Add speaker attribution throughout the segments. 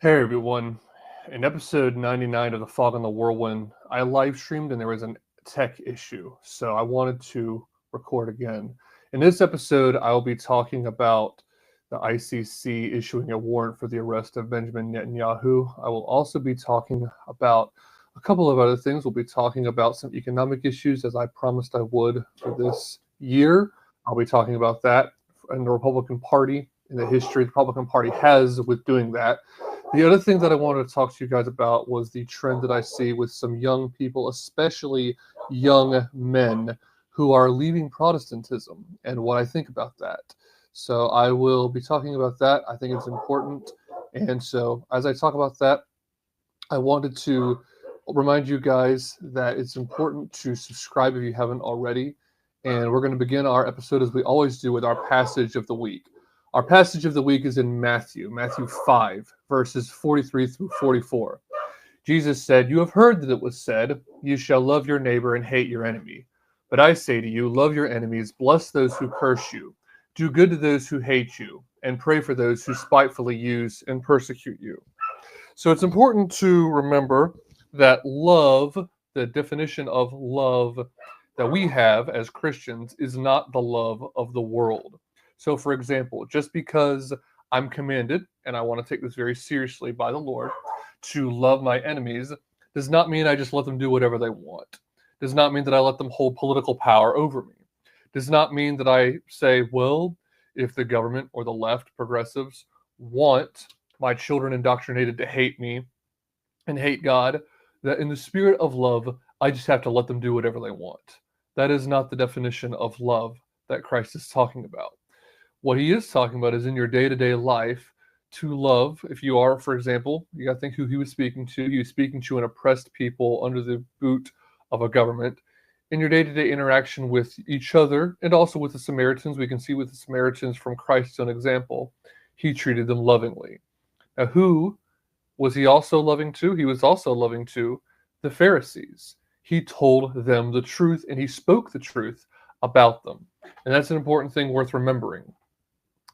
Speaker 1: Hey everyone, in episode 99 of the Fog on the Whirlwind, I live streamed and there was a tech issue, so I wanted to record again. In this episode, I will be talking about the ICC issuing a warrant for the arrest of Benjamin Netanyahu. I will also be talking about a couple of other things. We'll be talking about some economic issues, as I promised I would for this year. I'll be talking about that and the Republican Party and the history the Republican Party has with doing that. The other thing that I wanted to talk to you guys about was the trend that I see with some young people, especially young men, who are leaving Protestantism and what I think about that. So I will be talking about that. I think it's important. And so as I talk about that, I wanted to remind you guys that it's important to subscribe if you haven't already. And we're going to begin our episode as we always do with our passage of the week. Our passage of the week is in Matthew 5, verses 43 through 44. Jesus said, "You have heard that it was said, 'You shall love your neighbor and hate your enemy.' But I say to you, love your enemies, bless those who curse you, do good to those who hate you, and pray for those who spitefully use and persecute you." So it's important to remember that love, the definition of love that we have as Christians, is not the love of the world. So, for example, just because I'm commanded, and I want to take this very seriously by the Lord, to love my enemies, does not mean I just let them do whatever they want. Does not mean that I let them hold political power over me. Does not mean that I say, well, if the government or the left, progressives, want my children indoctrinated to hate me and hate God, that in the spirit of love, I just have to let them do whatever they want. That is not the definition of love that Christ is talking about. What he is talking about is in your day-to-day life to love. If you are, for example, you got to think who he was speaking to. He was speaking to an oppressed people under the boot of a government. In your day-to-day interaction with each other and also with the Samaritans, we can see with the Samaritans from Christ's own example, he treated them lovingly. Now, who was he also loving to? He was also loving to the Pharisees. He told them the truth and he spoke the truth about them. And that's an important thing worth remembering.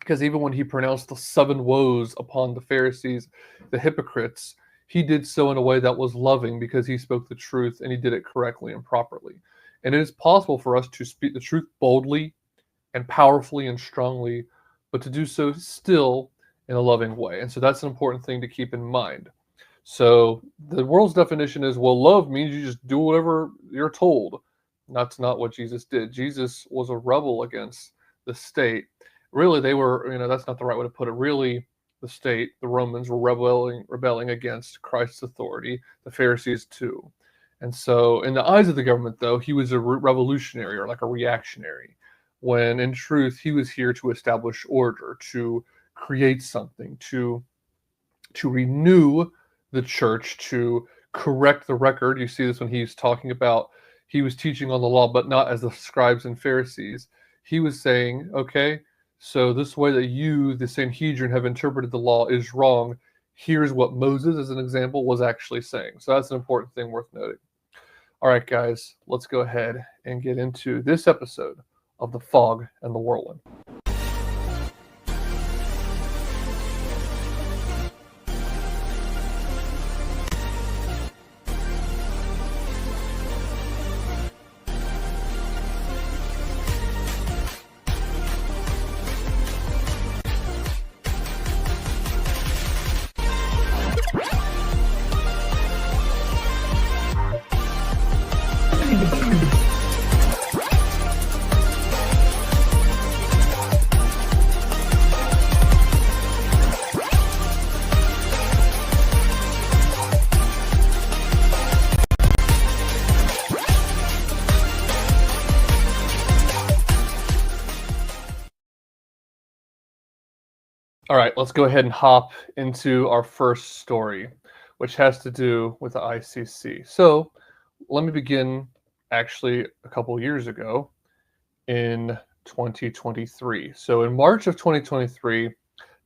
Speaker 1: Because even when he pronounced the 7 woes upon the Pharisees, the hypocrites, he did so in a way that was loving because he spoke the truth and he did it correctly and properly. And it is possible for us to speak the truth boldly and powerfully and strongly, but to do so still in a loving way. And so that's an important thing to keep in mind. So the world's definition is, well, love means you just do whatever you're told. That's not what Jesus did. Jesus was a rebel against the state. Really, they were, that's not the right way to put it. Really, the state, the Romans, were rebelling against Christ's authority, the Pharisees too. And so in the eyes of the government, though, he was a revolutionary or like a reactionary, when in truth, he was here to establish order, to create something, to renew the church, to correct the record. You see this when he's talking about, he was teaching on the law, but not as the scribes and Pharisees. He was saying, okay, so this way that you, the Sanhedrin, have interpreted the law is wrong. Here's what Moses, as an example, was actually saying. So that's an important thing worth noting. All right, guys, let's go ahead and get into this episode of The Fog and the Whirlwind. All right, let's go ahead and hop into our first story, which has to do with the ICC. So let me begin actually a couple years ago in 2023. So in March of 2023,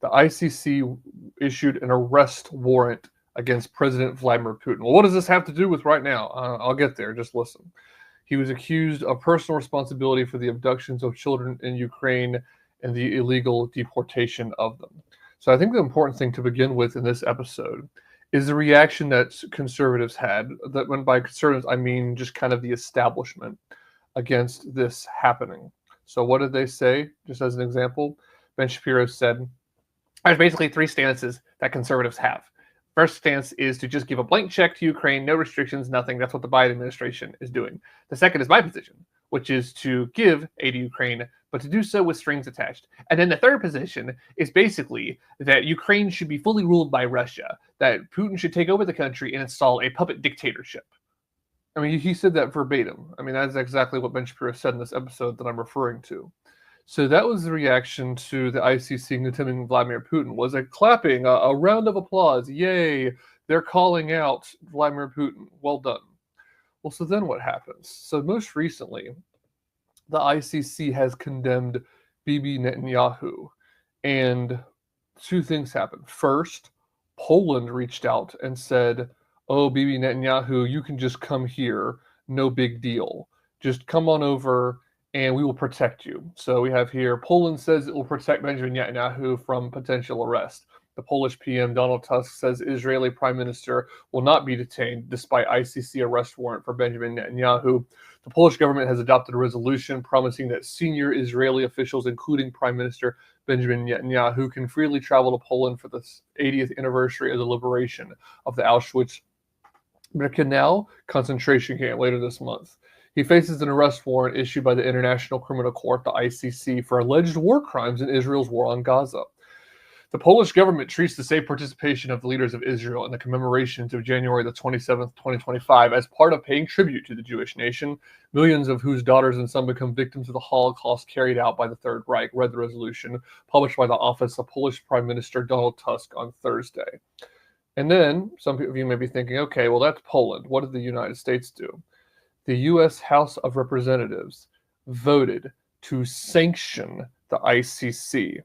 Speaker 1: the ICC issued an arrest warrant against President Vladimir Putin. Well, what does this have to do with right now? I'll get there, just listen. He was accused of personal responsibility for the abductions of children in Ukraine and the illegal deportation of them. So I think the important thing to begin with in this episode is the reaction that conservatives had. That when by conservatives I mean just kind of the establishment against this happening. So what did they say? Just as an example, Ben Shapiro said, there's basically three stances that conservatives have. First stance is to just give a blank check to Ukraine, no restrictions, nothing. That's what the Biden administration is doing. The second is my position, which is to give aid to Ukraine, but to do so with strings attached. And then the third position is basically that Ukraine should be fully ruled by Russia, that Putin should take over the country and install a puppet dictatorship. I mean, he said that verbatim. I mean, that's exactly what Ben Shapiro said in this episode that I'm referring to. So that was the reaction to the ICC condemning Vladimir Putin, was a clapping, a round of applause. Yay, they're calling out Vladimir Putin. Well done. Well, so then what happens? So most recently, the ICC has condemned Bibi Netanyahu. And two things happened. First, Poland reached out and said, oh, Bibi Netanyahu, you can just come here. No big deal. Just come on over and we will protect you. So we have here, Poland says it will protect Benjamin Netanyahu from potential arrest. The Polish PM, Donald Tusk, says Israeli Prime Minister will not be detained despite ICC arrest warrant for Benjamin Netanyahu. The Polish government has adopted a resolution promising that senior Israeli officials, including Prime Minister Benjamin Netanyahu, can freely travel to Poland for the 80th anniversary of the liberation of the Auschwitz-Birkenau concentration camp later this month. He faces an arrest warrant issued by the International Criminal Court, the ICC, for alleged war crimes in Israel's war on Gaza. The Polish government treats the safe participation of the leaders of Israel in the commemorations of January the 27th, 2025 as part of paying tribute to the Jewish nation, millions of whose daughters and sons become victims of the Holocaust carried out by the Third Reich, read the resolution published by the office of Polish Prime Minister Donald Tusk on Thursday. And then some of you may be thinking, okay, well, that's Poland. What did the United States do? The U.S. House of Representatives voted to sanction the ICC.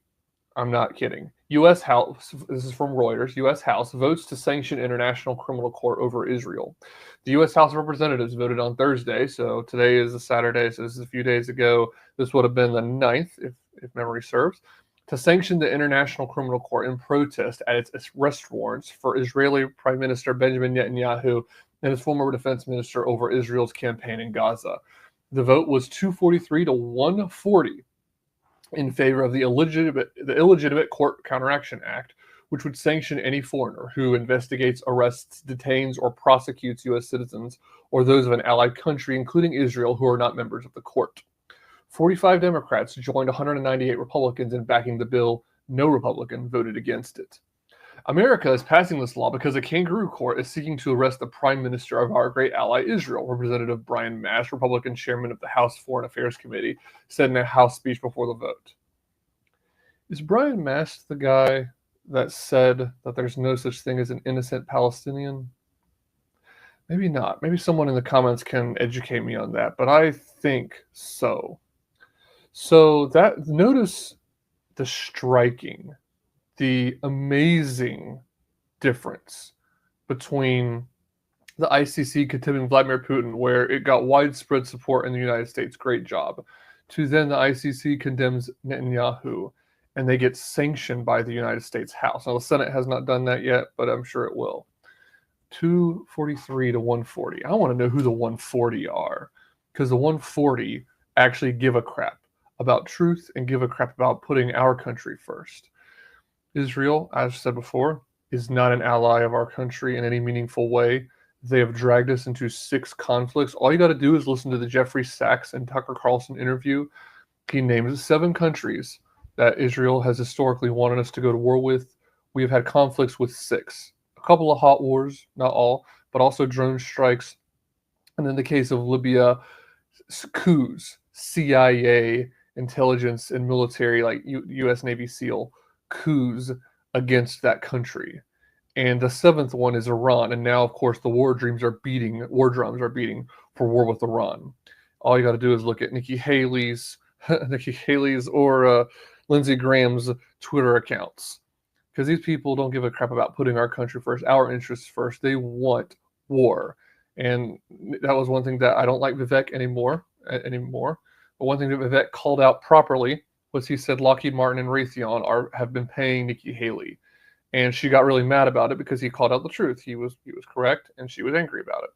Speaker 1: I'm not kidding. U.S. House, this is from Reuters, U.S. House votes to sanction International Criminal Court over Israel. The U.S. House of Representatives voted on Thursday, so today is a Saturday, so this is a few days ago. This would have been the 9th, if memory serves, to sanction the International Criminal Court in protest at its arrest warrants for Israeli Prime Minister Benjamin Netanyahu and his former defense minister over Israel's campaign in Gaza. The vote was 243 to 140 in favor of the illegitimate Court Counteraction Act, which would sanction any foreigner who investigates, arrests, detains, or prosecutes U.S. citizens or those of an allied country, including Israel, who are not members of the court. 45 Democrats joined 198 Republicans in backing the bill. No Republican voted against it. America is passing this law because a kangaroo court is seeking to arrest the prime minister of our great ally Israel. Representative Brian Mast, Republican chairman of the House Foreign Affairs Committee, said in a House speech before the vote. Is Brian Mast the guy that said that there's no such thing as an innocent Palestinian? Maybe not. Maybe someone in the comments can educate me on that, but I think so. So that, notice the striking, the amazing difference between the ICC condemning Vladimir Putin, where it got widespread support in the United States, great job, to then the ICC condemns Netanyahu, and they get sanctioned by the United States House. Now, the Senate has not done that yet, but I'm sure it will. 243 to 140. I want to know who the 140 are, because the 140 actually give a crap about truth and give a crap about putting our country first. Israel, as I said before, is not an ally of our country in any meaningful way. They have dragged us into 6 conflicts. All you got to do is listen to the Jeffrey Sachs and Tucker Carlson interview. He names 7 countries that Israel has historically wanted us to go to war with. We have had conflicts with 6. A couple of hot wars, not all, but also drone strikes. And in the case of Libya, coups, CIA, intelligence, and military, like U.S. Navy SEAL, coups against that country. And the 7th one is Iran. And now, of course, the war drums are beating for war with Iran. All you got to do is look at Nikki Haley's or Lindsey Graham's Twitter accounts. Because these people don't give a crap about putting our country first, our interests first. They want war. And that was one thing that I don't like Vivek anymore. But one thing that Vivek called out properly was he said Lockheed Martin and Raytheon have been paying Nikki Haley. And she got really mad about it because he called out the truth. He was correct, and she was angry about it.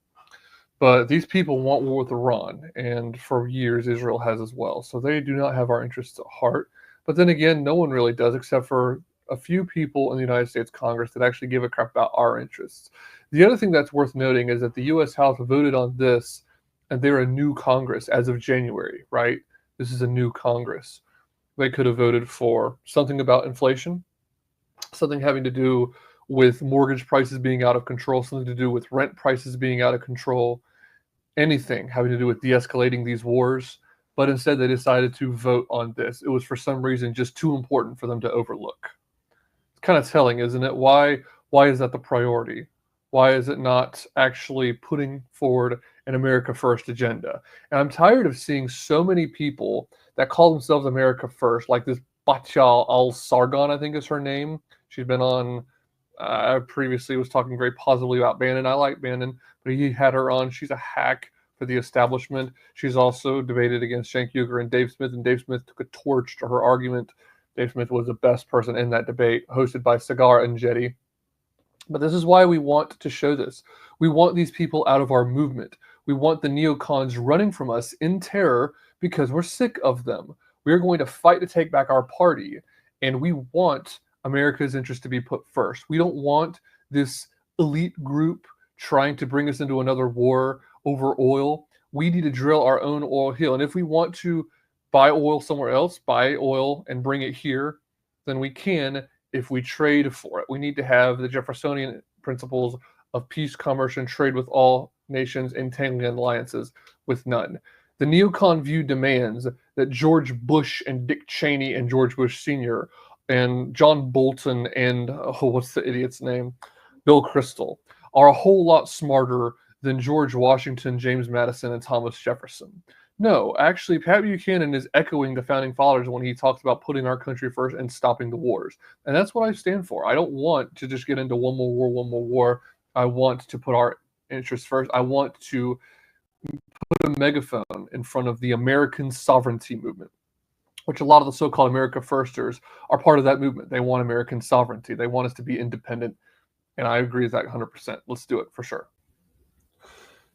Speaker 1: But these people want war with Iran, and for years Israel has as well. So they do not have our interests at heart. But then again, no one really does, except for a few people in the United States Congress that actually give a crap about our interests. The other thing that's worth noting is that the U.S. House voted on this, and they're a new Congress as of January, right? This is a new Congress. They could have voted for something about inflation, something having to do with mortgage prices being out of control, something to do with rent prices being out of control, anything having to do with de-escalating these wars. But instead they decided to vote on this. It was for some reason just too important for them to overlook. It's kind of telling, isn't it? Why is that the priority? Why is it not actually putting forward an America First agenda? And I'm tired of seeing so many people that call themselves America First, like this Bachal al-Sargon, I think is her name. She's been on, previously was talking very positively about Bannon. I like Bannon, but he had her on. She's a hack for the establishment. She's also debated against Cenk Uygur and Dave Smith took a torch to her argument. Dave Smith was the best person in that debate, hosted by Sagar and Jetty. But this is why we want to show this. We want these people out of our movement. We want the neocons running from us in terror because we're sick of them. We are going to fight to take back our party, and we want America's interest to be put first. We don't want this elite group trying to bring us into another war over oil. We need to drill our own oil hill. And if we want to buy oil somewhere else, buy oil and bring it here, then we can if we trade for it. We need to have the Jeffersonian principles of peace, commerce, and trade with all nations, entangling alliances with none. The neocon view demands that George Bush and Dick Cheney and George Bush Sr. and John Bolton and, what's the idiot's name? Bill Kristol are a whole lot smarter than George Washington, James Madison, and Thomas Jefferson. No, actually, Pat Buchanan is echoing the founding fathers when he talks about putting our country first and stopping the wars. And that's what I stand for. I don't want to just get into one more war. I want to put our interests first. I want to put a megaphone in front of the American sovereignty movement, which a lot of the so-called America Firsters are part of that movement. They want American sovereignty. They want us to be independent. And I agree with that 100%. Let's do it for sure.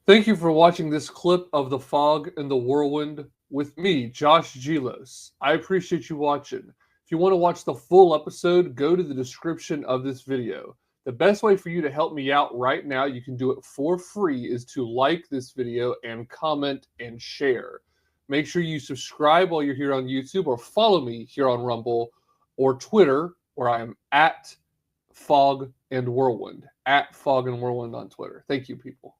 Speaker 1: Thank you for watching this clip of The Fog and the Whirlwind with me, Josh Gelos. I appreciate you watching. If you want to watch the full episode, go to the description of this video. The best way for you to help me out right now, you can do it for free, is to like this video and comment and share. Make sure you subscribe while you're here on YouTube, or follow me here on Rumble or Twitter, where I am at Fog and Whirlwind, at Fog and Whirlwind on Twitter. Thank you, people.